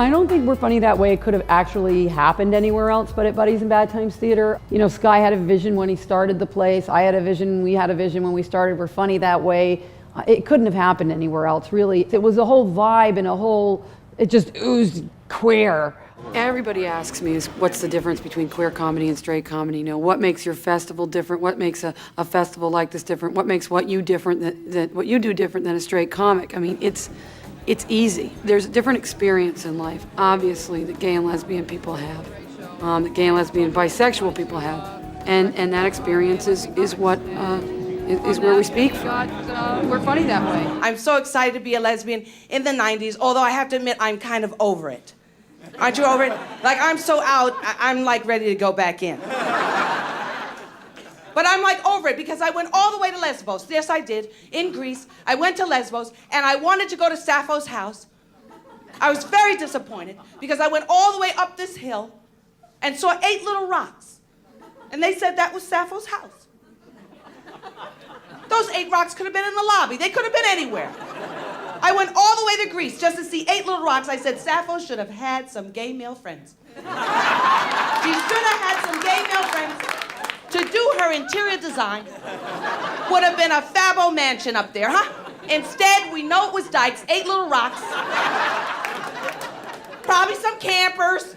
I don't think We're Funny That Way could have actually happened anywhere else but at Buddies and Bad Times Theater. You know, Sky had a vision when he started the place. I had a vision, we had a vision when we started We're Funny That Way. It couldn't have happened anywhere else, really. It was a whole vibe and it just oozed queer. Everybody asks me, what's the difference between queer comedy and straight comedy? You know, what makes your festival different? What makes a festival like this different? What makes what you different what you do different than a straight comic? I mean, it's easy. There's a different experience in life, obviously, that gay and lesbian people have, that gay and lesbian bisexual people have, and that experience is what is where we speak from. We're funny that way. I'm so excited to be a lesbian in the 90s, although I have to admit I'm kind of over it. Aren't you over it? Like, I'm so out, I'm like ready to go back in. But I'm like over it because I went all the way to Lesbos. Yes, I did, in Greece. I went to Lesbos and I wanted to go to Sappho's house. I was very disappointed because I went all the way up this hill and saw 8 little rocks. And they said that was Sappho's house. Those 8 rocks could have been in the lobby. They could have been anywhere. I went all the way to Greece just to see 8 little rocks. I said, Sappho should have had some gay male friends. She should have had some gay male friends to do her interior design. Would have been a fabo mansion up there, huh? Instead, we know it was dykes, 8 little rocks. Probably some campers.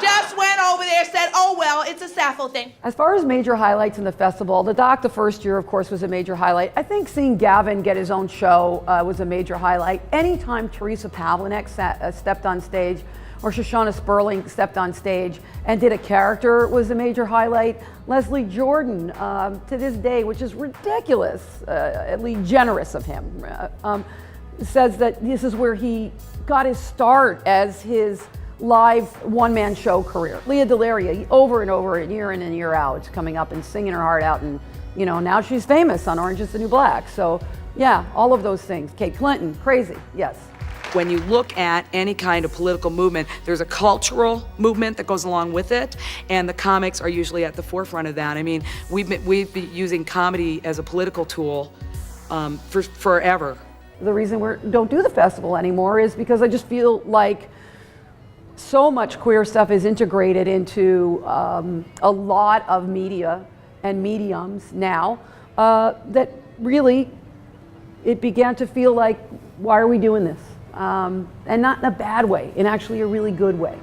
Just went over there, said, oh, well, it's a Sappho thing. As far as major highlights in the festival, the doc the first year, of course, was a major highlight. I think seeing Gavin get his own show was a major highlight. Anytime Teresa Pavlinek stepped on stage, or Shoshana Sperling stepped on stage and did a character was a major highlight. Leslie Jordan, to this day, which is ridiculously generous of him, says that this is where he got his start as his live one-man show career. Leah Delaria, over and over, year in and year out, coming up and singing her heart out, and you know, now she's famous on Orange is the New Black. So yeah, all of those things. Kate Clinton, crazy, yes. When you look at any kind of political movement, there's a cultural movement that goes along with it, and the comics are usually at the forefront of that. I mean, we've been using comedy as a political tool for forever. The reason we don't do the festival anymore is because I just feel like so much queer stuff is integrated into a lot of media and mediums now that really it began to feel like, why are we doing this? And not in a bad way, in actually a really good way.